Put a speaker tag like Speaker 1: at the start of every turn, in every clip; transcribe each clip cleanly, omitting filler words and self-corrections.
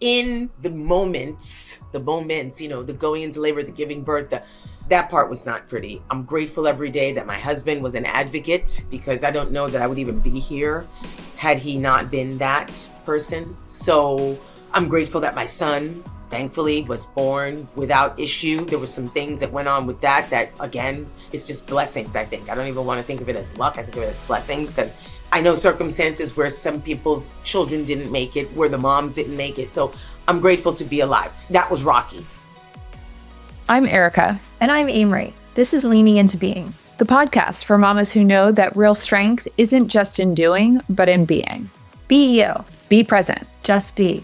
Speaker 1: in the moments, the going into labor, the giving birth, that part was not pretty. I'm grateful every day that my husband was an advocate, because I don't know that I would even be here had he not been that person. So I'm grateful that my son, thankfully, was born without issue. There were some things that went on with that again, it's just blessings, I think. I don't even want to think of it as luck. I think of it as blessings, because I know circumstances where some people's children didn't make it, where the moms didn't make it. So I'm grateful to be alive. That was rocky.
Speaker 2: I'm Erica.
Speaker 3: And I'm Amory. This is Leaning Into Being,
Speaker 2: the podcast for mamas who know that real strength isn't just in doing, but in being.
Speaker 3: Be you.
Speaker 2: Be present.
Speaker 3: Just be.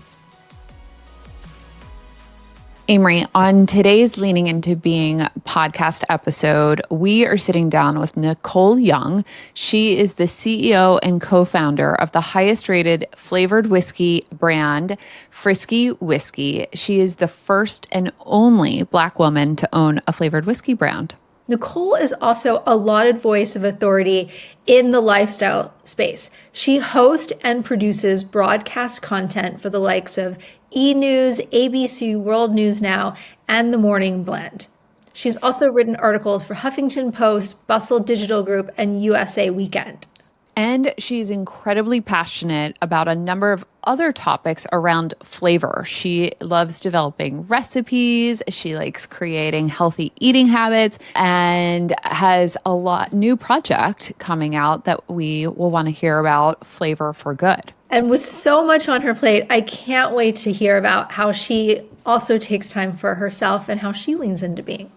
Speaker 2: Amory, on today's Leaning Into Being podcast episode, we are sitting down with Nicole Young. She is the CEO and co-founder of the highest rated flavored whiskey brand, Frisky Whiskey. She is the first and only Black woman to own a flavored whiskey brand.
Speaker 3: Nicole is also a lauded voice of authority in the lifestyle space. She hosts and produces broadcast content for the likes of E! News, ABC, World News Now, and The Morning Blend. She's also written articles for Huffington Post, Bustle Digital Group, and USA Weekend.
Speaker 2: And she's incredibly passionate about a number of other topics around flavor. She loves developing recipes. She likes creating healthy eating habits and has a new project coming out that we will want to hear about, Flavor for Good.
Speaker 3: And with so much on her plate, I can't wait to hear about how she also takes time for herself and how she leans into being.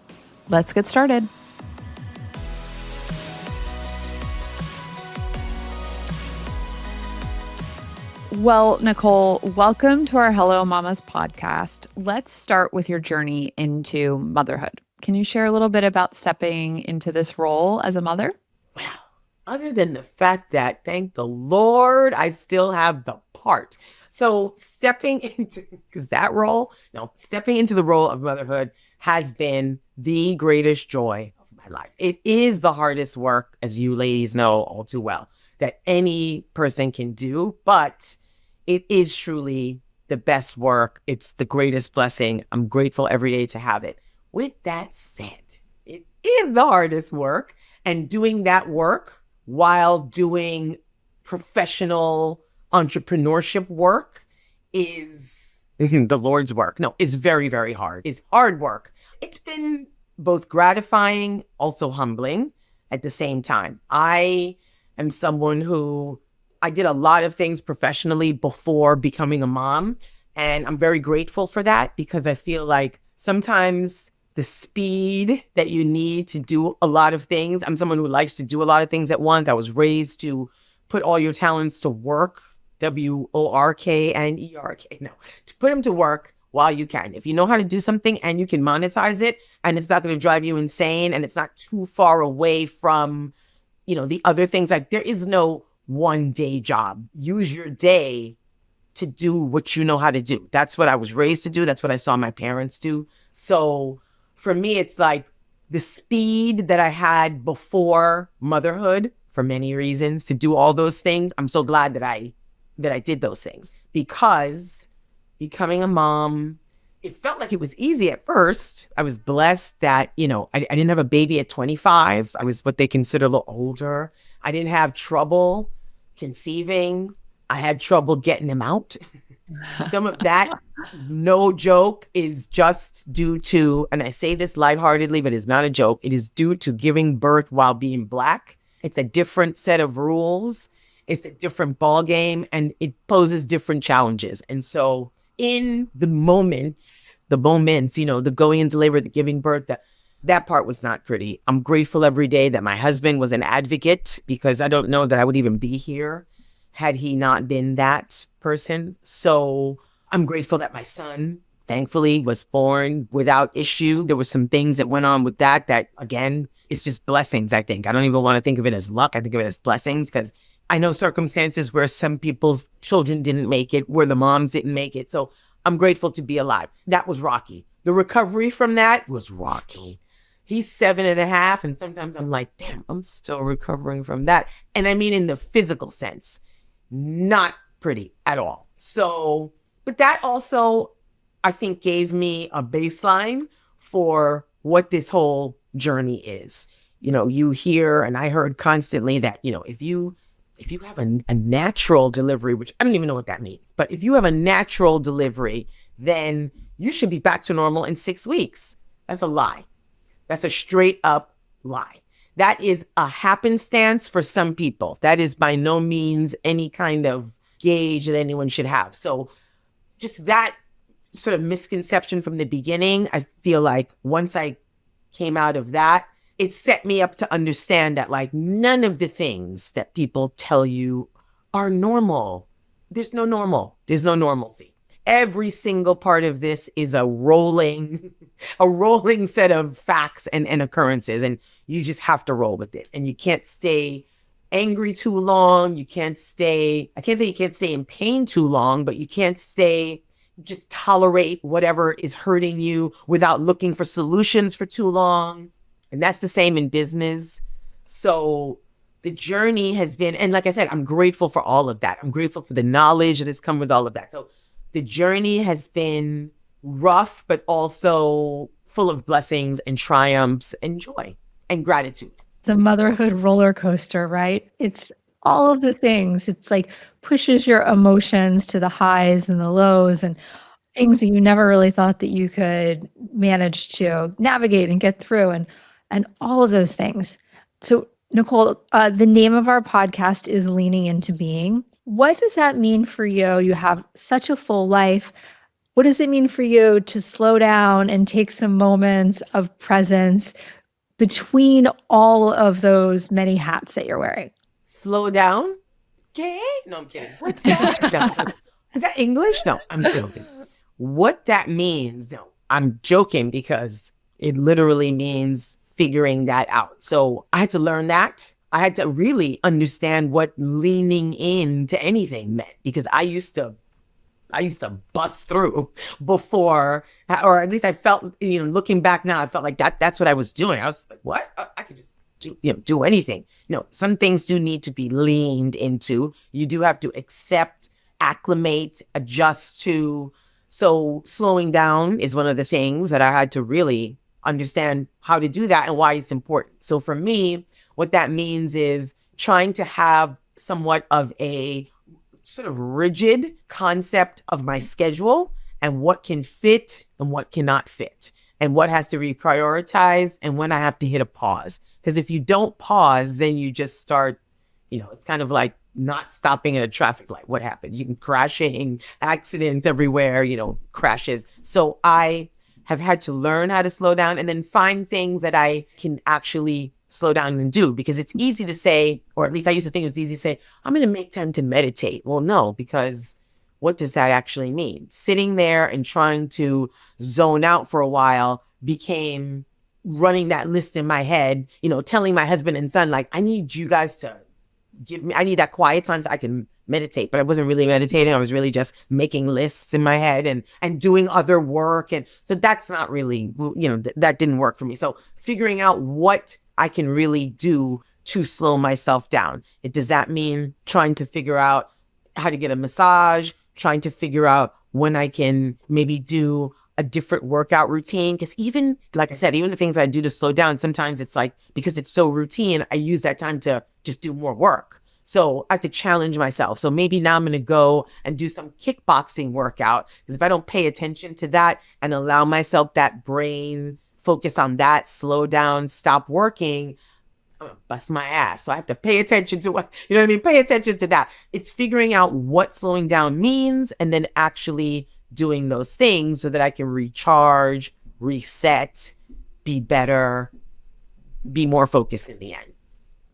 Speaker 2: Let's get started. Well, Nicole, welcome to our Hello Mamas podcast. Let's start with your journey into motherhood. Can you share a little bit about stepping into this role as a mother?
Speaker 1: Well, other than the fact that, thank the Lord, I still have the part. So stepping into the role of motherhood has been the greatest joy of my life. It is the hardest work, as you ladies know all too well, that any person can do, but it is truly the best work. It's the greatest blessing. I'm grateful every day to have it. With that said, it is the hardest work, and doing that work while doing professional entrepreneurship work is the Lord's work. No, it's very, very hard. It's hard work. It's been both gratifying, also humbling at the same time. I am someone who I did a lot of things professionally before becoming a mom, and I'm very grateful for that, because I feel like sometimes the speed that you need to do a lot of things, I'm someone who likes to do a lot of things at once. I was raised to put all your talents to work, W-O-R-K and E-R-K, no, to put them to work while you can. If you know how to do something and you can monetize it, and it's not going to drive you insane, and it's not too far away from the other things, like there is no one day job. Use your day to do what you know how to do. That's what I was raised to do. That's what I saw my parents do. So for me, it's like the speed that I had before motherhood, for many reasons, to do all those things. I'm so glad that I did those things, because becoming a mom, it felt like it was easy at first. I was blessed that, I didn't have a baby at 25. I was what they consider a little older. I didn't have trouble conceiving. I had trouble getting him out. Some of that, no joke, is just due to, and I say this lightheartedly, but it's not a joke, it is due to giving birth while being Black. It's a different set of rules. It's a different ball game, and it poses different challenges. And so in the moments, the going into labor, the giving birth, that part was not pretty. I'm grateful every day that my husband was an advocate, because I don't know that I would even be here had he not been that person. So I'm grateful that my son, thankfully, was born without issue. There were some things that went on with that again, it's just blessings, I think. I don't even want to think of it as luck. I think of it as blessings, because I know circumstances where some people's children didn't make it, where the moms didn't make it. So I'm grateful to be alive. That was rocky. The recovery from that was rocky. He's 7.5, and sometimes I'm like, damn, I'm still recovering from that. And I mean in the physical sense, not pretty at all. So But that also, I think, gave me a baseline for what this whole journey is. You hear, and I heard constantly that, if you have a natural delivery, which I don't even know what that means, but if you have a natural delivery, then you should be back to normal in 6 weeks. That's a lie. That's a straight up lie. That is a happenstance for some people. That is by no means any kind of gauge that anyone should have. So just that sort of misconception from the beginning, I feel like once I came out of that, it set me up to understand that like none of the things that people tell you are normal. There's no normal. There's no normalcy. Every single part of this is a rolling set of facts and occurrences, and you just have to roll with it. And you can't stay angry too long. I can't say you can't stay in pain too long, but you can't just tolerate whatever is hurting you without looking for solutions for too long. And that's the same in business. So the journey has been, and like I said, I'm grateful for all of that. I'm grateful for the knowledge that has come with all of that. So the journey has been rough, but also full of blessings and triumphs and joy and gratitude.
Speaker 3: The motherhood roller coaster, right? It's all of the things. It's like pushes your emotions to the highs and the lows and things that you never really thought that you could manage to navigate and get through and all of those things. So Nicole, the name of our podcast is Leaning Into Being. What does that mean for you? You have such a full life. What does it mean for you to slow down and take some moments of presence between all of those many hats that you're wearing?
Speaker 1: Slow down? Okay. No, I'm kidding. What's that? Is that English? No, I'm joking. What that means, no, I'm joking because it literally means figuring that out. So I had to learn that. I had to really understand what leaning into anything meant, because I used to bust through before, or at least I felt, looking back now, I felt like that's what I was doing. I was like, what? I could just do anything. Some things do need to be leaned into. You do have to accept, acclimate, adjust to. So slowing down is one of the things that I had to really understand how to do that and why it's important. So for me, what that means is trying to have somewhat of a sort of rigid concept of my schedule and what can fit and what cannot fit and what has to be prioritized and when I have to hit a pause. Because if you don't pause, then you just start, it's kind of like not stopping at a traffic light. What happens? You can crashing, accidents everywhere, crashes. So I have had to learn how to slow down and then find things that I can actually slow down and do, because it's easy to say, or at least I used to think it was easy to say, I'm going to make time to meditate. Well, no, because what does that actually mean? Sitting there and trying to zone out for a while became running that list in my head, telling my husband and son, like, I need you guys to I need that quiet time so I can meditate. But I wasn't really meditating. I was really just making lists in my head and doing other work. And so that's not really, that didn't work for me. So figuring out what I can really do to slow myself down. Does that mean trying to figure out how to get a massage, trying to figure out when I can maybe do a different workout routine? Because even, like I said, even the things I do to slow down, sometimes it's like, because it's so routine, I use that time to just do more work. So I have to challenge myself. So maybe now I'm going to go and do some kickboxing workout, because if I don't pay attention to that and allow myself that brain focus on that, slow down, stop working, I'm going to bust my ass. So I have to pay attention to what, Pay attention to that. It's figuring out what slowing down means and then actually doing those things so that I can recharge, reset, be better, be more focused in the end.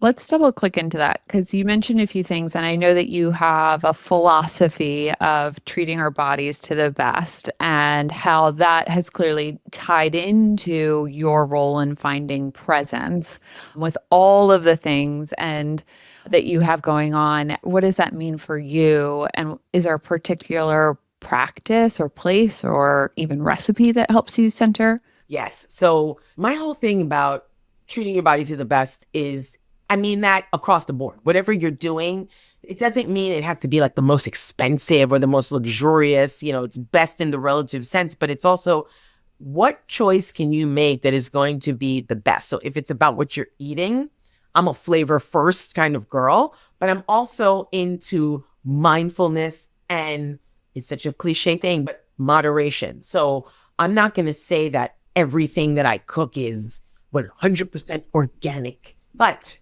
Speaker 2: Let's double click into that, because you mentioned a few things, and I know that you have a philosophy of treating our bodies to the best and how that has clearly tied into your role in finding presence with all of the things and that you have going on. What does that mean for you? And is there a particular practice or place or even recipe that helps you center?
Speaker 1: Yes. So my whole thing about treating your body to the best is, I mean that across the board. Whatever you're doing, It doesn't mean it has to be like the most expensive or the most luxurious, it's best in the relative sense, but it's also what choice can you make that is going to be the best? So if it's about what you're eating, I'm a flavor first kind of girl, but I'm also into mindfulness, and it's such a cliche thing, but moderation. So I'm not going to say that everything that I cook is 100% organic, but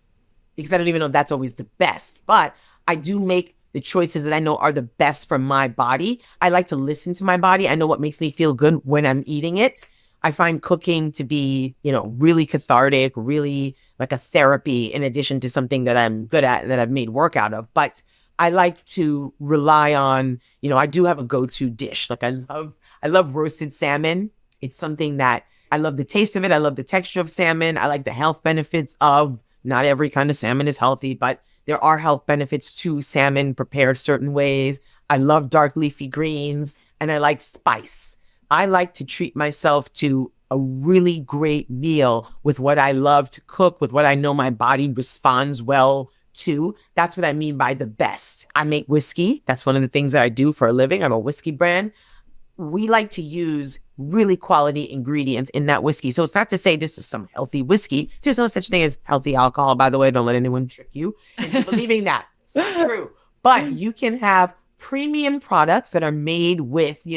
Speaker 1: because I don't even know if that's always the best, but I do make the choices that I know are the best for my body. I like to listen to my body. I know what makes me feel good when I'm eating it. I find cooking to be, really cathartic, really like a therapy in addition to something that I'm good at and that I've made work out of. But I like to rely on, I do have a go-to dish. Like I love roasted salmon. It's something that I love the taste of it. I love the texture of salmon. I like the health benefits of, not every kind of salmon is healthy, but there are health benefits to salmon prepared certain ways. I love dark leafy greens, and I like spice. I like to treat myself to a really great meal with what I love to cook, with what I know my body responds well to. That's what I mean by the best. I make whiskey. That's one of the things that I do for a living. I'm a whiskey brand. We like to use really quality ingredients in that whiskey. So it's not to say this is some healthy whiskey. There's no such thing as healthy alcohol, by the way. Don't let anyone trick you into believing that. It's not true. But you can have premium products that are made with,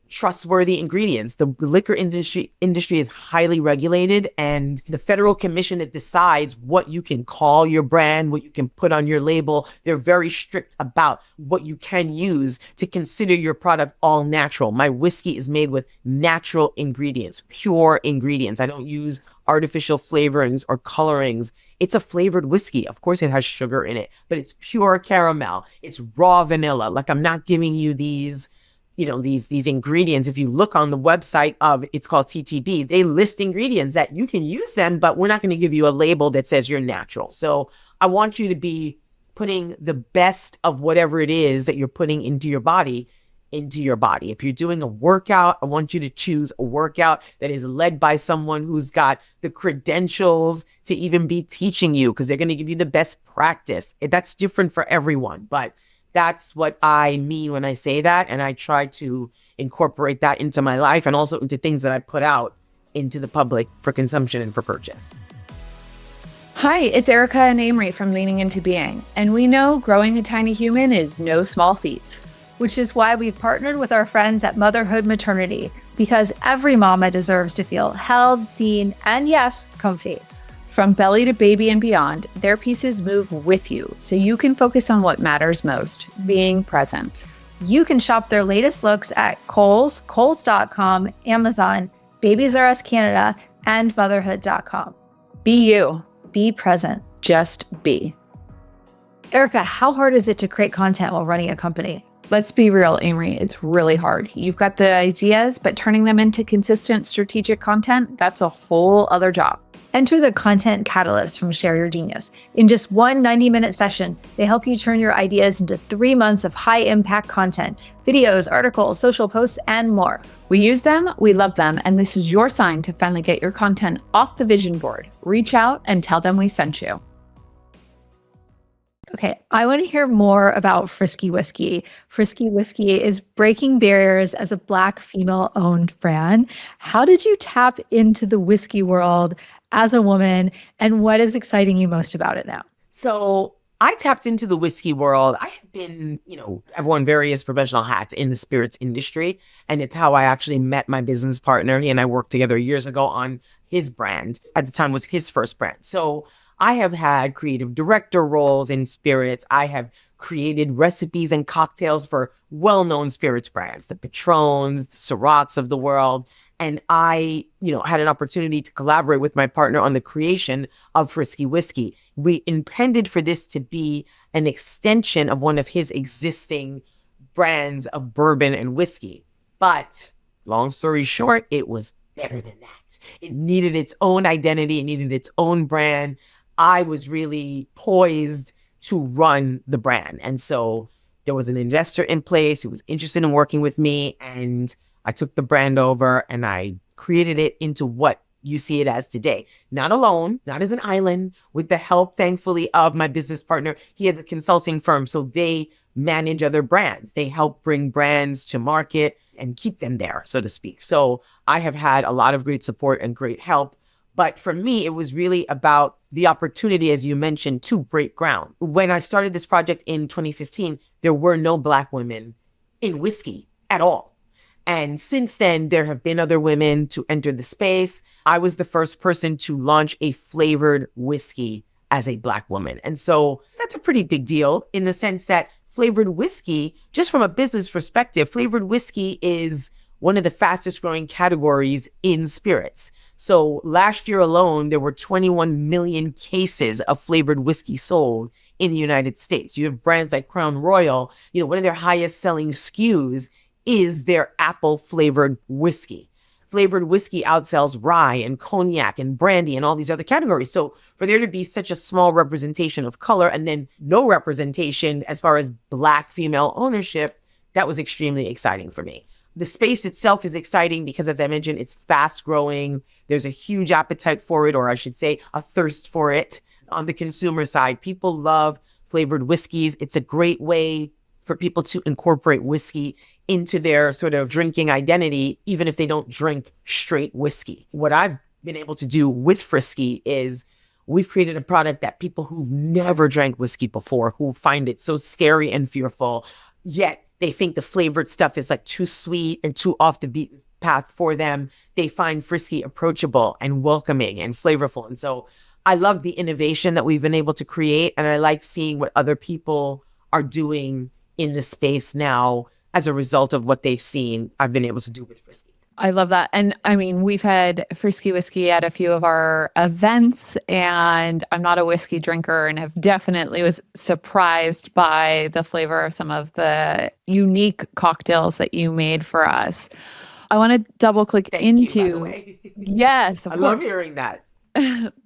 Speaker 1: trustworthy ingredients. The liquor industry is highly regulated, and the federal commission that decides what you can call your brand, what you can put on your label, they're very strict about what you can use to consider your product all natural. My whiskey is made with natural ingredients, pure ingredients. I don't use artificial flavorings or colorings. It's a flavored whiskey. Of course, it has sugar in it, but it's pure caramel. It's raw vanilla. Like, I'm not giving you these ingredients. If you look on the website of, it's called TTB, they list ingredients that you can use them, but we're not going to give you a label that says you're natural. So I want you to be putting the best of whatever it is that you're putting into your body. If you're doing a workout, I want you to choose a workout that is led by someone who's got the credentials to even be teaching you, because they're going to give you the best practice. That's different for everyone, but that's what I mean when I say that. And I try to incorporate that into my life and also into things that I put out into the public for consumption and for purchase.
Speaker 2: Hi, it's Erica and Amory from Leaning Into Being. And we know growing a tiny human is no small feat.
Speaker 3: Which is why we've partnered with our friends at Motherhood Maternity, because every mama deserves to feel held, seen, and yes, comfy.
Speaker 2: From belly to baby and beyond, their pieces move with you so you can focus on what matters most, being present.
Speaker 3: You can shop their latest looks at Kohl's, Kohls.com, Amazon, Babies R Us Canada, and motherhood.com.
Speaker 2: Be you.
Speaker 3: Be present.
Speaker 2: Just be.
Speaker 3: Erica, how hard is it to create content while running a company?
Speaker 2: Let's be real, Amory. It's really hard. You've got the ideas, but turning them into consistent strategic content, that's a whole other job.
Speaker 3: Enter the Content Catalyst from Share Your Genius. In just one 90-minute session, they help you turn your ideas into 3 months of high-impact content, videos, articles, social posts, and more.
Speaker 2: We use them, we love them, and this is your sign to finally get your content off the vision board. Reach out and tell them we sent you.
Speaker 3: Okay, I want to hear more about Frisky Whiskey. Frisky Whiskey is breaking barriers as a Black female-owned brand. How did you tap into the whiskey world as a woman, and what is exciting you most about it now?
Speaker 1: So I tapped into the whiskey world. I have been, I've worn various professional hats in the spirits industry, and it's how I actually met my business partner. He and I worked together years ago on his brand. At the time, was his first brand. So I have had creative director roles in spirits. I have created recipes and cocktails for well-known spirits brands, the Patrons, the Cirocs of the world. And I, had an opportunity to collaborate with my partner on the creation of Frisky Whiskey. We intended for this to be an extension of one of his existing brands of bourbon and whiskey. But long story short, it was better than that. It needed its own identity. It needed its own brand. I was really poised to run the brand. And so there was an investor in place who was interested in working with me, and I took the brand over and I created it into what you see it as today. Not alone, not as an island, with the help, thankfully, of my business partner. He has a consulting firm, so they manage other brands. They help bring brands to market and keep them there, so to speak. So I have had a lot of great support and great help. But for me, it was really about the opportunity, as you mentioned, to break ground. When I started this project in 2015, there were no Black women in whiskey at all. And since then, there have been other women to enter the space. I was the first person to launch a flavored whiskey as a Black woman. And so that's a pretty big deal in the sense that flavored whiskey, just from a business perspective, flavored whiskey is one of the fastest growing categories in spirits. So last year alone, there were 21 million cases of flavored whiskey sold in the United States. You have brands like Crown Royal, one of their highest selling SKUs is their apple flavored whiskey. Flavored whiskey outsells rye and cognac and brandy and all these other categories. So for there to be such a small representation of color and then no representation as far as Black female ownership, that was extremely exciting for me. The space itself is exciting because, as I mentioned, it's fast growing. There's a huge appetite for it, or I should say a thirst for it on the consumer side. People love flavored whiskeys. It's a great way for people to incorporate whiskey into their sort of drinking identity, even if they don't drink straight whiskey. What I've been able to do with Frisky is we've created a product that people who've never drank whiskey before, who find it so scary and fearful, yet they think the flavored stuff is like too sweet and too off the beaten path for them. They find Frisky approachable and welcoming and flavorful. And so I love the innovation that we've been able to create. And I like seeing what other people are doing in the space now as a result of what they've seen I've been able to do with Frisky.
Speaker 2: I love that. And I mean, we've had Frisky Whiskey at a few of our events, and I'm not a whiskey drinker and have definitely was surprised by the flavor of some of the unique cocktails that you made for us. I want to double click into.
Speaker 1: You, by the way.
Speaker 2: Yes, of
Speaker 1: I
Speaker 2: course.
Speaker 1: love hearing that.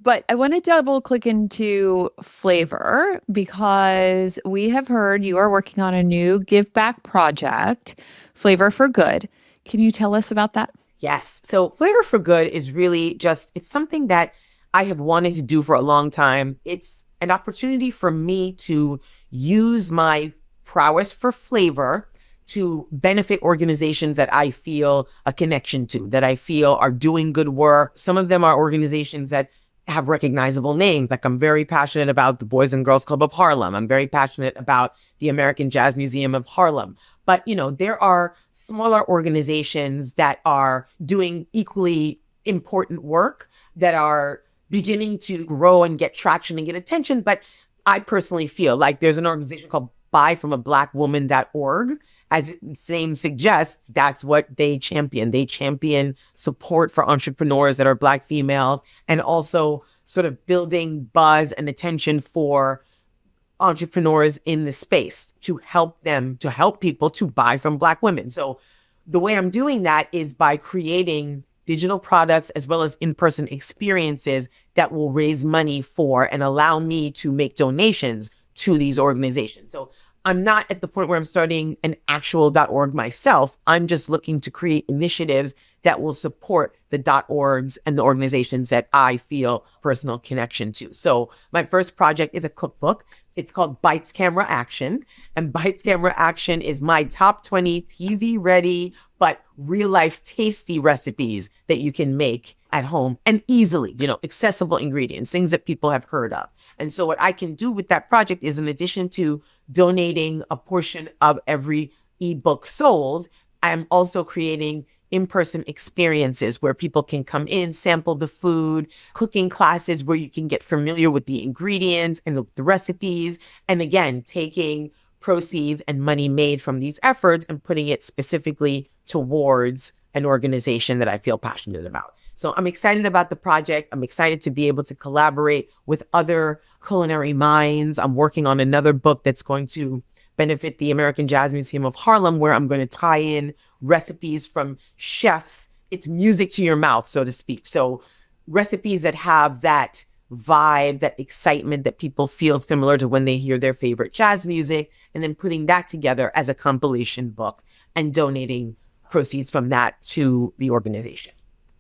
Speaker 2: But I want to double click into flavor because we have heard you are working on a new give back project, Flavor for Good. Can you tell us about that?
Speaker 1: Yes. So Flavor for Good is really it's something that I have wanted to do for a long time. It's an opportunity for me to use my prowess for flavor to benefit organizations that I feel a connection to, that I feel are doing good work. Some of them are organizations that have recognizable names. Like I'm very passionate about the Boys and Girls Club of Harlem. I'm very passionate about the American Jazz Museum of Harlem. But, there are smaller organizations that are doing equally important work, that are beginning to grow and get traction and get attention. But I personally feel like there's an organization called buyfromablackwoman.org. As its name suggests, that's what they champion. They champion support for entrepreneurs that are Black females and also sort of building buzz and attention for entrepreneurs in the space to help people to buy from Black women. So the way I'm doing that is by creating digital products as well as in-person experiences that will raise money for and allow me to make donations to these organizations. So I'm not at the point where I'm starting an actual .org myself. I'm just looking to create initiatives that will support the .orgs and the organizations that I feel personal connection to. So my first project is a cookbook. It's called Bites Camera Action. And Bites Camera Action is my top 20 TV ready, but real life tasty recipes that you can make at home and easily, accessible ingredients, things that people have heard of. And so what I can do with that project is, in addition to donating a portion of every ebook sold, I'm also creating in-person experiences where people can come in, sample the food, cooking classes where you can get familiar with the ingredients and the recipes. And again, taking proceeds and money made from these efforts and putting it specifically towards an organization that I feel passionate about. So I'm excited about the project. I'm excited to be able to collaborate with other culinary minds. I'm working on another book that's going to benefit the American Jazz Museum of Harlem, where I'm going to tie in recipes from chefs. It's music to your mouth, so to speak. So recipes that have that vibe, that excitement that people feel similar to when they hear their favorite jazz music, and then putting that together as a compilation book and donating proceeds from that to the organization.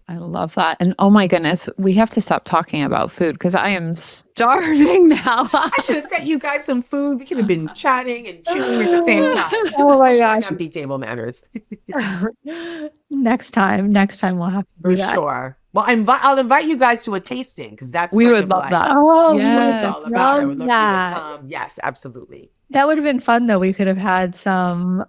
Speaker 2: I love that. And oh my goodness, we have to stop talking about food because I am starving now.
Speaker 1: I should have sent you guys some food. We could have been chatting and chewing at the same time.
Speaker 3: Oh my
Speaker 1: Which
Speaker 3: gosh.
Speaker 1: might not be table manners.
Speaker 3: Next time we'll have to
Speaker 1: For
Speaker 3: do that.
Speaker 1: sure. Well, I'll invite you guys to a tasting because that's
Speaker 2: We
Speaker 1: kind
Speaker 2: would
Speaker 1: of
Speaker 2: love
Speaker 1: like
Speaker 2: that.
Speaker 3: Oh,
Speaker 1: what
Speaker 2: Yes,
Speaker 1: it's all about. I would love
Speaker 3: that.
Speaker 1: for you to come. Yes, absolutely.
Speaker 3: That would have been fun though. We could have had some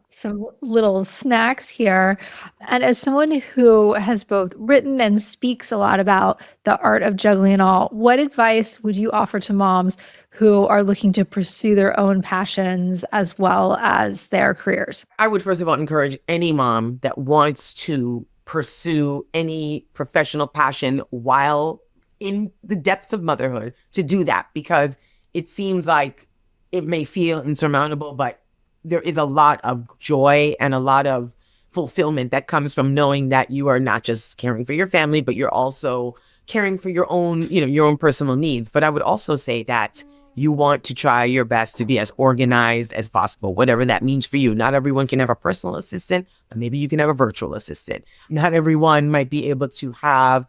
Speaker 3: little snacks here. And as someone who has both written and speaks a lot about the art of juggling and all, what advice would you offer to moms who are looking to pursue their own passions as well as their careers?
Speaker 1: I would first of all encourage any mom that wants to pursue any professional passion while in the depths of motherhood to do that, because it seems like it may feel insurmountable, but there is a lot of joy and a lot of fulfillment that comes from knowing that you are not just caring for your family, but you're also caring for your own, your own personal needs. But I would also say that you want to try your best to be as organized as possible, whatever that means for you. Not everyone can have a personal assistant, but maybe you can have a virtual assistant. Not everyone might be able to have,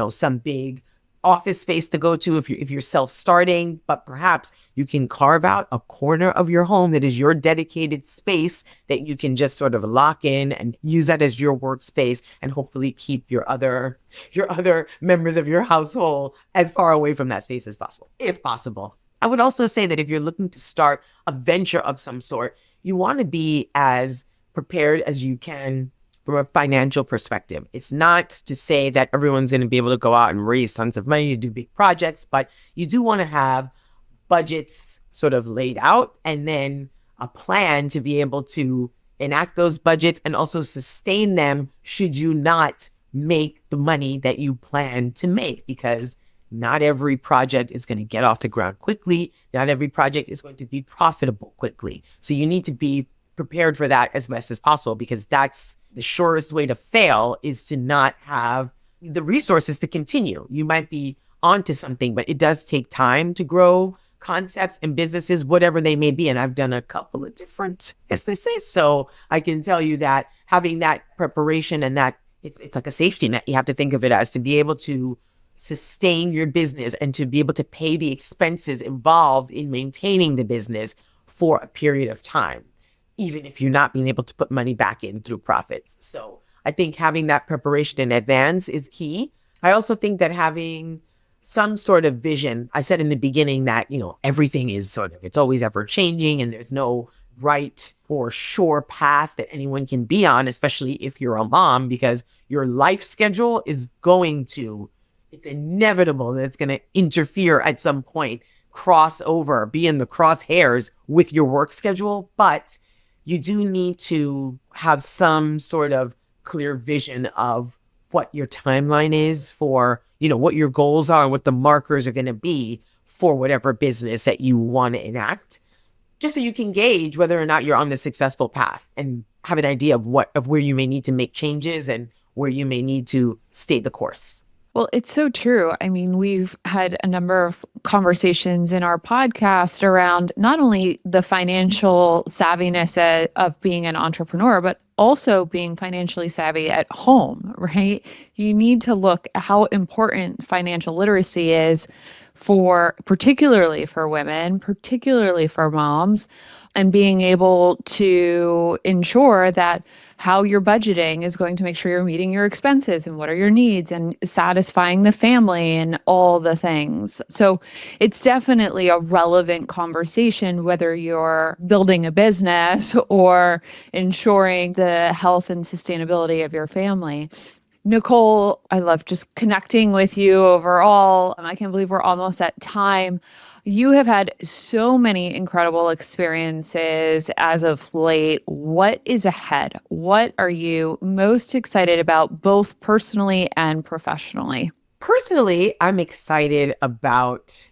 Speaker 1: some big office space to go to if you're self-starting, but perhaps you can carve out a corner of your home that is your dedicated space that you can just sort of lock in and use that as your workspace, and hopefully keep your other members of your household as far away from that space as possible, if possible. I would also say that if you're looking to start a venture of some sort, you want to be as prepared as you can from a financial perspective. It's not to say that everyone's going to be able to go out and raise tons of money to do big projects, but you do want to have budgets sort of laid out and then a plan to be able to enact those budgets and also sustain them should you not make the money that you plan to make, because not every project is going to get off the ground quickly. Not every project is going to be profitable quickly. So you need to be prepared for that as best as possible, because that's the surest way to fail, is to not have the resources to continue. You might be onto something, but it does take time to grow concepts and businesses, whatever they may be. And I've done a couple of different, as they say. So I can tell you that having that preparation and that it's like a safety net. You have to think of it as, to be able to sustain your business and to be able to pay the expenses involved in maintaining the business for a period of time, even if you're not being able to put money back in through profits. So I think having that preparation in advance is key. I also think that having some sort of vision, I said in the beginning that, everything is it's always ever changing and there's no right or sure path that anyone can be on, especially if you're a mom, because your life schedule is it's inevitable that it's going to interfere at some point, cross over, be in the crosshairs with your work schedule. But you do need to have some sort of clear vision of what your timeline is for, what your goals are and what the markers are going to be for whatever business that you want to enact, just so you can gauge whether or not you're on the successful path and have an idea of where you may need to make changes and where you may need to stay the course.
Speaker 2: Well, it's so true. I mean, we've had a number of conversations in our podcast around not only the financial savviness of being an entrepreneur, but also being financially savvy at home, right? You need to look at how important financial literacy is particularly for women, particularly for moms, and being able to ensure that how you're budgeting is going to make sure you're meeting your expenses and what are your needs and satisfying the family and all the things. So it's definitely a relevant conversation, whether you're building a business or ensuring the health and sustainability of your family. Nicole, I love just connecting with you overall. I can't believe we're almost at time. You have had so many incredible experiences as of late. What is ahead? What are you most excited about, both personally and professionally?
Speaker 1: Personally, I'm excited about,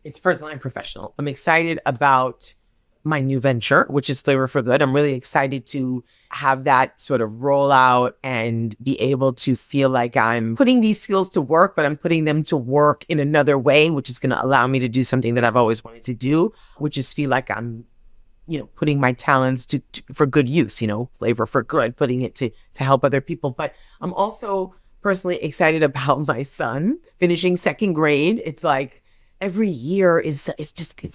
Speaker 1: it's personal and professional. I'm excited about my new venture, which is Flavor for Good. I'm really excited to have that sort of roll out and be able to feel like I'm putting these skills to work, but I'm putting them to work in another way, which is going to allow me to do something that I've always wanted to do, which is feel like I'm, putting my talents for good use, Flavor for Good, putting it to help other people. But I'm also personally excited about my son finishing second grade. It's like every year it's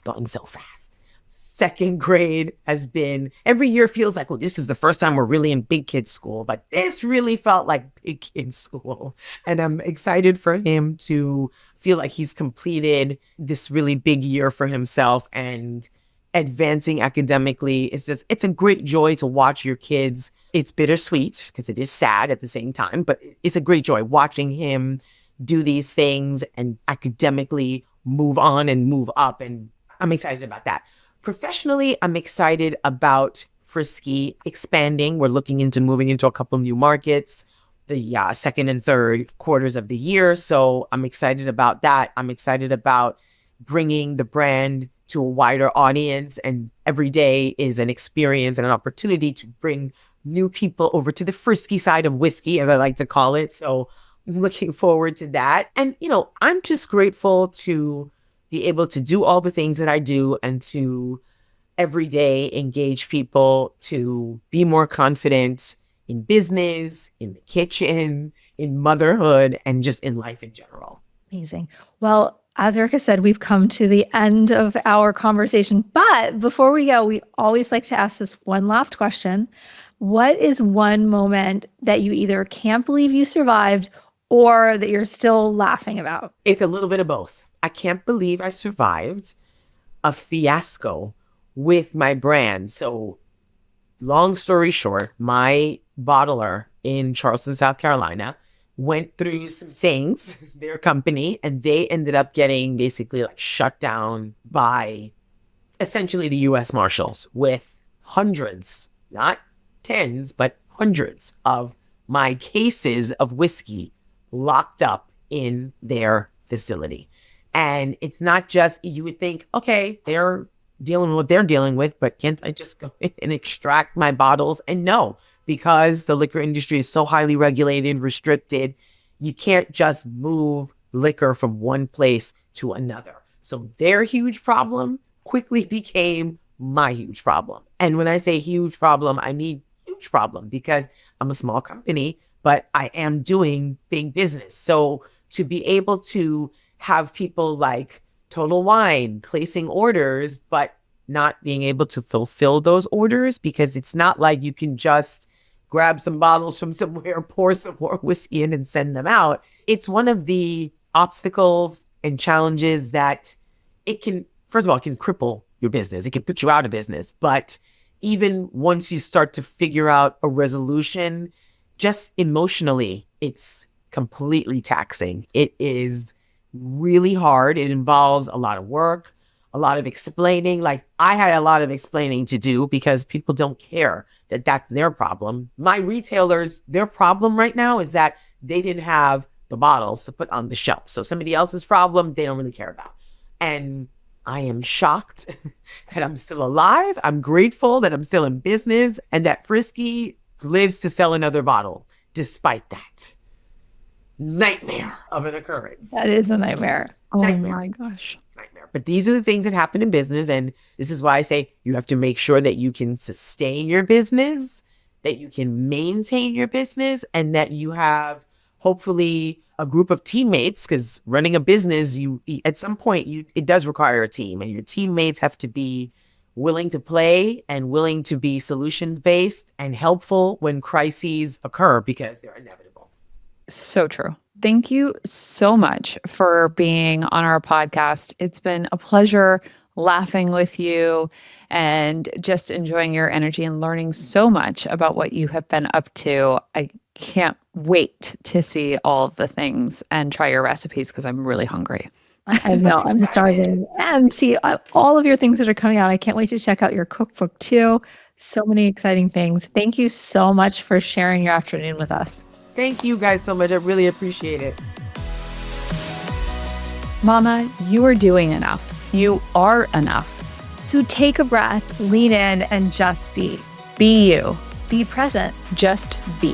Speaker 1: going so fast. Second grade has been, every year feels like, well, this is the first time we're really in big kid school, but this really felt like big kid school. And I'm excited for him to feel like he's completed this really big year for himself and advancing academically. It's a great joy to watch your kids. It's bittersweet because it is sad at the same time, but it's a great joy watching him do these things and academically move on and move up. And I'm excited about that. Professionally, I'm excited about Frisky expanding. We're looking into moving into a couple new markets the second and third quarters of the year. So I'm excited about that. I'm excited about bringing the brand to a wider audience. And every day is an experience and an opportunity to bring new people over to the Frisky side of whiskey, as I like to call it. So I'm looking forward to that. And, I'm just grateful to be able to do all the things that I do and to every day engage people to be more confident in business, in the kitchen, in motherhood, and just in life in general.
Speaker 3: Amazing. Well, as Erica said, we've come to the end of our conversation. But before we go, we always like to ask this one last question. What is one moment that you either can't believe you survived or that you're still laughing about?
Speaker 1: It's a little bit of both. I can't believe I survived a fiasco with my brand. So long story short, my bottler in Charleston, South Carolina, went through some things, their company, and they ended up getting basically like shut down by essentially the U.S. Marshals with hundreds, not tens, but hundreds of my cases of whiskey locked up in their facility. And it's not just, you would think, okay, they're dealing with what they're dealing with, but can't I just go in and extract my bottles? And no, because the liquor industry is so highly regulated, restricted, you can't just move liquor from one place to another. So their huge problem quickly became my huge problem. And when I say huge problem, I mean huge problem because I'm a small company, but I am doing big business. So to be able to have people like Total Wine placing orders, but not being able to fulfill those orders because it's not like you can just grab some bottles from somewhere, pour some more whiskey in and send them out. It's one of the obstacles and challenges that it can, first of all, it can cripple your business. It can put you out of business. But even once you start to figure out a resolution, just emotionally, it's completely taxing. It is really hard. It involves a lot of work, a lot of explaining. Like I had a lot of explaining to do because people don't care that that's their problem. My retailers, their problem right now is that they didn't have the bottles to put on the shelf. So somebody else's problem, they don't really care about. And I am shocked that I'm still alive. I'm grateful that I'm still in business and that Frisky lives to sell another bottle despite that. Nightmare of an occurrence.
Speaker 3: That is a nightmare. Oh
Speaker 1: Nightmare.
Speaker 3: my gosh.
Speaker 1: Nightmare. But these are the things that happen in business. And this is why I say you have to make sure that you can sustain your business, that you can maintain your business, and that you have hopefully a group of teammates, because running a business, at some point it does require a team, and your teammates have to be willing to play and willing to be solutions based and helpful when crises occur because they're inevitable.
Speaker 2: So true. Thank you so much for being on our podcast. It's been a pleasure laughing with you and just enjoying your energy and learning so much about what you have been up to. I can't wait to see all of the things and try your recipes because I'm really hungry.
Speaker 3: I know, I'm starving. And see all of your things that are coming out. I can't wait to check out your cookbook too. So many exciting things. Thank you so much for sharing your afternoon with us.
Speaker 1: Thank you guys so much. I really appreciate it.
Speaker 2: Mama, you are doing enough. You are enough.
Speaker 3: So take a breath, lean in, and just be.
Speaker 2: Be you.
Speaker 3: Be present.
Speaker 2: Just be.